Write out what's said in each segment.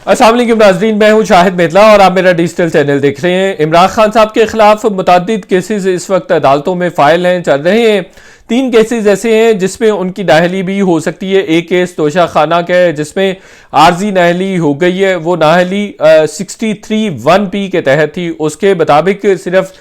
अस्सलाम वालेकुम नाज़रीन, मैं हूं शाहिद मेतला और आप मेरा डिजिटल चैनल देख रहे हैं। इमरान खान साहब के खिलाफ मुतअद्दिद केसेस इस वक्त अदालतों में फाइल हैं, चल रहे हैं। 3 केसेस ऐसे हैं जिसमें उनकी नाअहली भी हो सकती है। एक केस तोशा खाना का है जिसमें आर्जी नाअहली हो गई है। वो नाअहली 63(1)P के तहत थी। उसके मुताबिक सिर्फ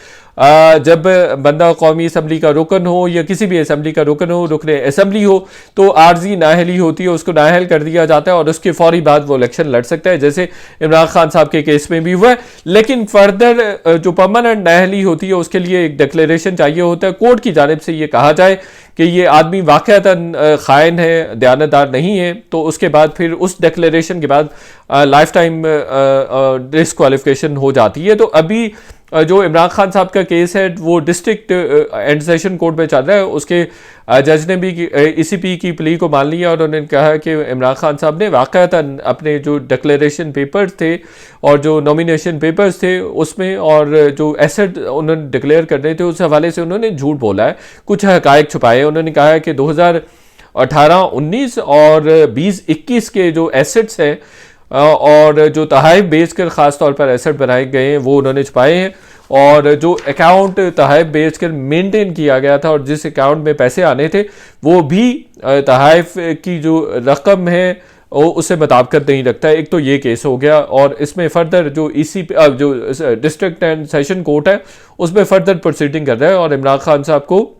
जब बंदा कौमी असम्बली का रुकन हो या किसी भी असम्बली का रुकन हो, रुकन असम्बली हो, तो आर्जी नाअहली होती है, उसको नाअहल कर दिया जाता है और उसके फौरी बाद वो इलेक्शन लड़ सकता है, जैसे इमरान खान साहब के केस में भी हुआ है। लेकिन फर्दर जो परमानेंट नाअहली होती है उसके लिए एक डिक्लेरेशन चाहिए होता है। कोर्ट की जानिब से ये कहा जाए कि ये आदमी वाकईतन खाइन है, दयानतदार नहीं है, तो उसके बाद फिर उस डिक्लेरेशन के बाद लाइफ टाइम डिस्क्वालिफिकेशन हो जाती है। तो अभी जो इमरान खान साहब का केस है वो डिस्ट्रिक्ट एंड सेशन कोर्ट में चल रहा है। उसके जज ने भी ECP की प्ली को मान लिया और उन्होंने कहा कि इमरान खान साहब ने वाकईतन अपने जो डिक्लेरेशन पेपर्स थे और जो नॉमिनेशन पेपर्स थे उसमें और जो एसेट उन्होंने डिक्लेयर करने थे उस हवाले से उन्होंने झूठ बोला है, कुछ हकायक छुपाए। उन्होंने कहा है कि 2018-19 और 20-21 के जो एसेट्स हैं और जो तहाइफ बेचकर ख़ास तौर पर एसेट बनाए गए हैं वो उन्होंने छुपाए हैं। और जो अकाउंट तहाइफ बेचकर मेंटेन किया गया था और जिस अकाउंट में पैसे आने थे वो भी तहाइफ की जो रकम है वो उससे मुताबिकत नहीं रखता है। एक तो ये केस हो गया और इसमें फर्दर जो ECP जो डिस्ट्रिक्ट एंड सेशन कोर्ट है उसमें फर्दर प्रोसीडिंग कर रहा है और इमरान खान साहब को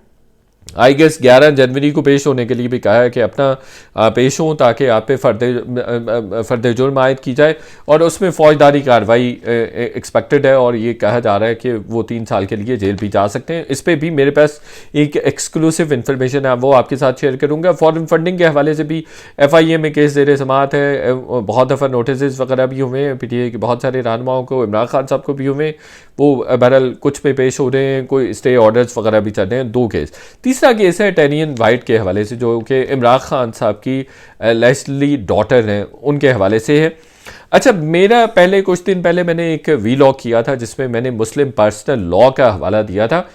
आई गेस 11 जनवरी को पेश होने के लिए भी कहा है कि अपना पेश हो ताकि आप पे फर्द जुर्म आयद की जाए और उसमें फौजदारी कार्रवाई एक्सपेक्टेड है और ये कहा जा रहा है कि वो 3 साल के लिए जेल भी जा सकते हैं। इस पर भी मेरे पास एक एक्सक्लूसिव इन्फॉर्मेशन है, वो आपके साथ शेयर करूँगा। फॉरेन फंडिंग के हवाले से भी FIA में केस ज़ेर समाअत है। बहुत दफ़ा नोटिस वगैरह भी हुए हैं PTA के बहुत सारे रहनुमाओं को, इमरान खान साहब को भी हुए, वो बहरहाल कुछ पे पेश हो रहे हैं, कोई स्टे ऑर्डर्स वगैरह भी चल रहे हैं। 2 केस। तीसरा केस है टेनियन वाइट के हवाले से जो कि इमरान खान साहब की लेस्ली डॉटर हैं उनके हवाले से है। अच्छा, मेरा पहले कुछ दिन पहले मैंने एक वीलॉग किया था जिसमें मैंने मुस्लिम पर्सनल लॉ का हवाला दिया था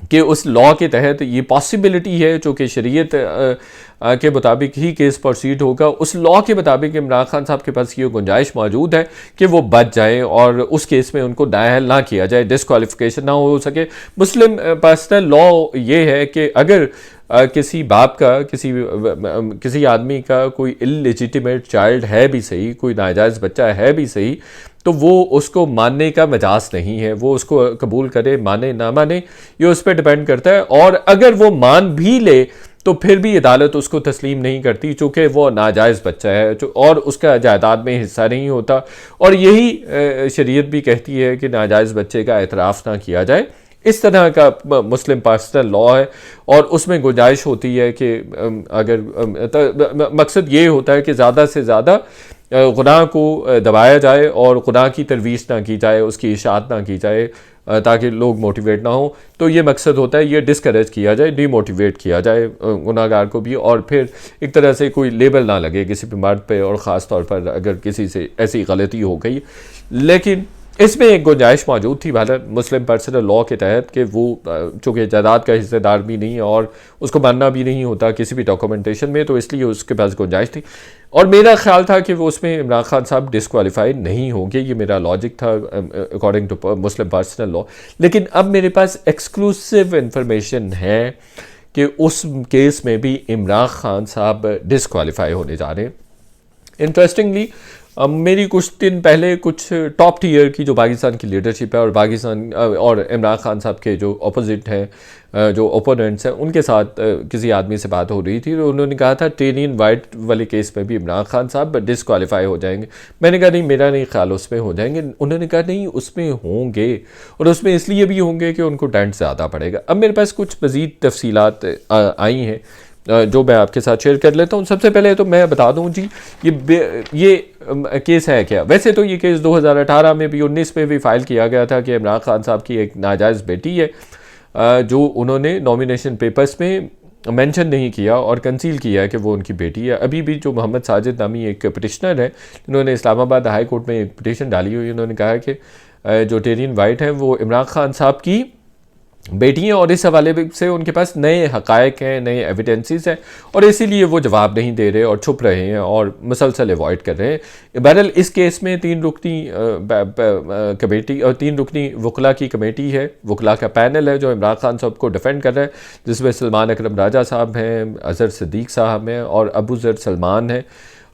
कि उस लॉ के तहत ये पॉसिबिलिटी है जो कि शरीयत के मुताबिक ही केस प्रोसीड होगा। उस लॉ के मुताबिक इमरान खान साहब के पास ये गुंजाइश मौजूद है कि वो बच जाएं और उस केस में उनको नाअहल ना किया जाए, डिस्क्वालिफिकेशन ना हो सके। मुस्लिम पर्सनल लॉ ये है कि अगर किसी बाप का किसी आदमी का कोई इललेजिटिमेट चाइल्ड है भी सही, कोई नाजायज़ बच्चा है भी सही, तो वो उसको मानने का मजाज नहीं है। वो उसको कबूल करे, माने ना माने, ये उस पर डिपेंड करता है। और अगर वो मान भी ले तो फिर भी अदालत उसको तस्लीम नहीं करती चूँकि वो नाजायज़ बच्चा है और उसका जायदाद में हिस्सा नहीं होता। और यही शरीयत भी कहती है कि नाजायज़ बच्चे का एतराफ़ ना किया जाए। इस तरह का मुस्लिम पर्सनल लॉ है और उसमें गुंजाइश होती है कि अगर मकसद ये होता है कि ज़्यादा से ज़्यादा गुनाह को दबाया जाए और गुनाह की तरवीज ना की जाए, उसकी इशाअत ना की जाए ताकि लोग मोटिवेट ना हो। तो ये मकसद होता है, ये डिस्करेज किया जाए, डीमोटिवेट किया जाए गुनाहगार को भी, और फिर एक तरह से कोई लेबल ना लगे किसी भी मर्द पे, और ख़ास तौर पर अगर किसी से ऐसी गलती हो गई। लेकिन इसमें एक गुंजाइश मौजूद थी भारत मुस्लिम पर्सनल लॉ के तहत कि वो चूँकि जायदाद का हिस्सेदार भी नहीं है और उसको मानना भी नहीं होता किसी भी डॉक्यूमेंटेशन में, तो इसलिए उसके पास गुंजाइश थी। और मेरा ख्याल था कि वो उसमें इमरान खान साहब डिस्क्वालीफाइड नहीं होंगे, ये मेरा लॉजिक था according to Muslim personal law. लेकिन अब मेरे पास एक्सक्लूसिव इंफॉर्मेशन है कि उस केस में भी इमरान खान साहब डिस्क्वालीफाई होने जा रहे हैं। इंटरेस्टिंगली मेरी कुछ दिन पहले कुछ टॉप टीयर की जो पाकिस्तान की लीडरशिप है और पाकिस्तान और इमरान खान साहब के जो अपोजिट हैं, जो ओपोनेंट्स हैं, उनके साथ किसी आदमी से बात हो रही थी तो उन्होंने कहा था टेनियन वाइट वाले केस में भी इमरान खान साहब डिस्क्वालीफाई हो जाएंगे। मैंने कहा नहीं, मेरा नहीं ख्याल उसमें हो जाएंगे। उन्होंने कहा नहीं, उसमें होंगे, और उसमें इसलिए भी होंगे कि उनको डेंट ज़्यादा पड़ेगा। अब मेरे पास कुछ मज़ीद तफसीलात आई हैं जो मैं आपके साथ शेयर कर लेता हूँ। सबसे पहले तो मैं बता दूँ जी, ये केस है क्या। वैसे तो ये केस 2018 में भी 19 में भी फाइल किया गया था कि इमरान खान साहब की एक नाजायज़ बेटी है जो उन्होंने नॉमिनेशन पेपर्स में मेंशन नहीं किया और कंसील किया है कि वो उनकी बेटी है। अभी भी जो मोहम्मद साजिद नामी एक पिटिशनर है जिन्होंने इस्लामाबाद हाई कोर्ट में एक पिटिशन डाली हुई, उन्होंने कहा कि जो टेरियन वाइट है वो इमरान खान साहब की बेटी हैं और इस हवाले से उनके पास नए हक़ायक़ हैं, नए एविडेंसेस हैं और इसीलिए वो जवाब नहीं दे रहे और छुप रहे हैं और मुसलसल अवॉइड कर रहे हैं। बहरहाल इस केस में 3 रुकनी कमेटी और 3 रुकनी वकला की कमेटी है, वकला का पैनल है जो इमरान खान साहब को डिफेंड कर रहा है, जिसमें सलमान अकरम राजा साहब हैं, अज़हर सिद्दीक साहब हैं और अबू ज़र सलमान हैं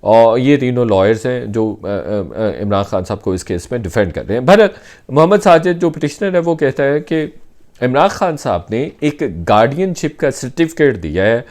और ये तीनों लॉयर्स हैं जो इमरान खान साहब को इस केस में डिफेंड कर रहे हैं। बहरहाल मोहम्मद साजिद जो पिटिशनर है वो कहता है कि इमरान खान साहब ने एक गार्डियनशिप का सर्टिफिकेट दिया है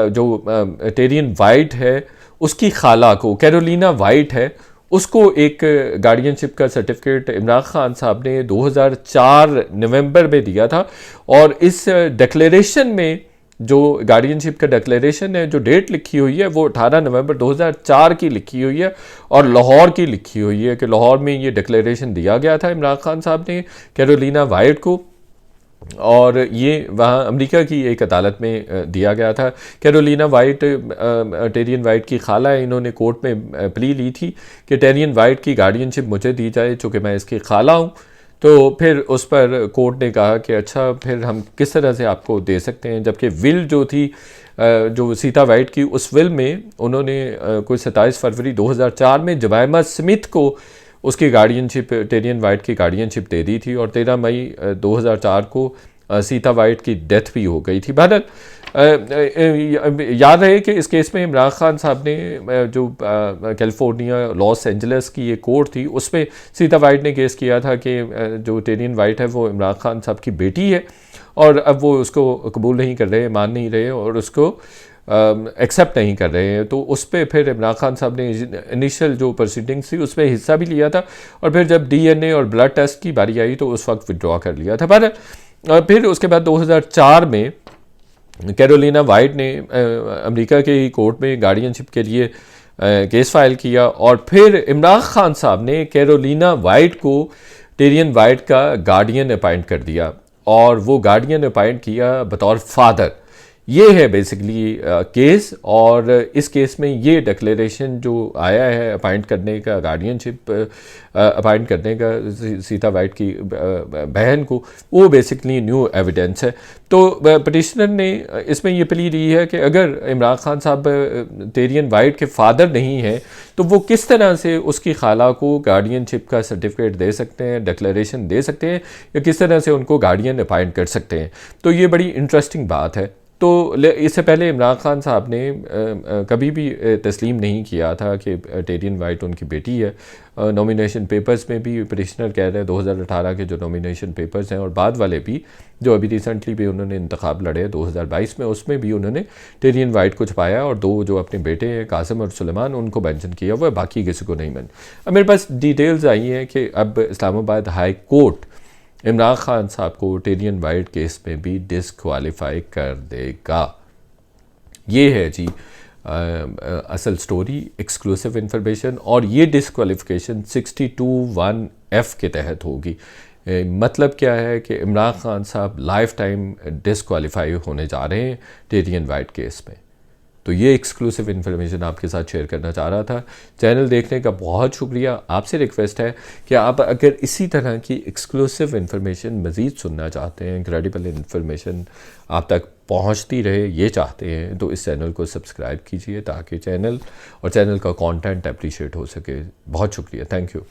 जो टेरियन वाइट है उसकी खाला को, कैरोलिना वाइट है उसको एक गार्डियनशिप का सर्टिफिकेट इमरान खान साहब ने 2004 नवंबर में दिया था और इस डिक्लेरेशन में जो गार्डियनशिप का डिक्लेरेशन है जो डेट लिखी हुई है वो 18 नवंबर 2004 की लिखी हुई है और लाहौर की लिखी हुई है कि लाहौर में ये डिक्लेरेशन दिया गया था इमरान खान साहब ने कैरोलिना वाइट को और ये वहाँ अमेरिका की एक अदालत में दिया गया था। कैरोलिना वाइट टेरियन वाइट की खाला है, इन्होंने कोर्ट में प्ली ली थी कि टेरियन वाइट की गार्डियनशिप मुझे दी जाए चूँकि मैं इसकी खाला हूँ। तो फिर उस पर कोर्ट ने कहा कि अच्छा फिर हम किस तरह से आपको दे सकते हैं, जबकि विल जो थी जो सीता वाइट की उस विल में उन्होंने कोई 27 फरवरी 2004 में जमाइमा स्मिथ को उसकी गार्डियनशिप टेरियन वाइट की गार्डियनशिप दे दी थी और 13 मई 2004 को सीता वाइट की डेथ भी हो गई थी। बहरहाल याद रहे कि इस केस में इमरान खान साहब ने जो कैलिफोर्निया लॉस एंजलिस की ये कोर्ट थी उसमें सीता वाइट ने केस किया था कि जो टेरियन वाइट है वो इमरान खान साहब की बेटी है और अब वो उसको कबूल नहीं कर रहे, मान नहीं रहे और उसको एक्सेप्ट नहीं कर रहे हैं। तो उस पर फिर इमरान खान साहब ने इनिशियल जो प्रोसीडिंग्स थी उसमें हिस्सा भी लिया था और फिर जब DNA और ब्लड टेस्ट की बारी आई तो उस वक्त विड्रॉ कर लिया था। पर फिर उसके बाद 2004 में कैरोलिना वाइट ने अमेरिका के कोर्ट में गार्डियनशिप के लिए केस फाइल किया और फिर इमरान खान साहब ने कैरोलिना वाइट को टेरियन वाइट का गार्डियन अपॉइंट कर दिया और वो गार्डियन अपॉइंट किया बतौर फादर। ये है बेसिकली केस और इस केस में ये डिक्लेरेशन जो आया है अपॉइंट करने का, गार्डियनशिप अपॉइंट करने का सीता वाइट की बहन को, वो बेसिकली न्यू एविडेंस है। तो पिटिशनर ने इसमें ये प्ली दी है कि अगर इमरान खान साहब टेरियन वाइट के फादर नहीं हैं तो वो किस तरह से उसकी खाला को गार्डियनशिप का सर्टिफिकेट दे सकते हैं, डिक्लेरेशन दे सकते हैं या किस तरह से उनको गार्डियन अपॉइंट कर सकते हैं। तो ये बड़ी इंटरेस्टिंग बात है। तो इससे पहले इमरान खान साहब ने कभी भी तस्लीम नहीं किया था कि टेरियन वाइट उनकी बेटी है। नॉमिनेशन पेपर्स में भी पिटिशनर कह रहे हैं 2018 के जो नॉमिनेशन पेपर्स हैं और बाद वाले भी जो अभी रिसेंटली भी उन्होंने इंतखाब लड़े 2022 में, उसमें भी उन्होंने टेरियन वाइट को छुपाया और 2 जो अपने बेटे हैं कासिम और सुलेमान उनको मेंशन किया हुआ है, बाकी किसी को नहीं अब मेरे पास डिटेल्स आई हैं कि अब इस्लामाबाद हाई कोर्ट इमरान खान साहब को टेरियन वाइट केस में भी डिसक्वालीफाई कर देगा। ये है जी असल स्टोरी, एक्सक्लूसिव इन्फॉर्मेशन और ये डिसक्वालिफिकेशन 62(1)(f के तहत होगी। मतलब क्या है कि इमरान खान साहब लाइफ टाइम डिसक्वालीफाई होने जा रहे हैं टेरियन वाइट केस में। तो ये एक्सक्लूसिव इन्फॉर्मेशन आपके साथ शेयर करना चाह रहा था। चैनल देखने का बहुत शुक्रिया। आपसे रिक्वेस्ट है कि आप अगर इसी तरह की एक्सक्लूसिव इन्फॉर्मेशन मज़ीद सुनना चाहते हैं, क्रेडिबल इन्फॉर्मेशन आप तक पहुंचती रहे ये चाहते हैं, तो इस चैनल को सब्सक्राइब कीजिए ताकि चैनल का कंटेंट अप्रिशिएट हो सके। बहुत शुक्रिया, थैंक यू।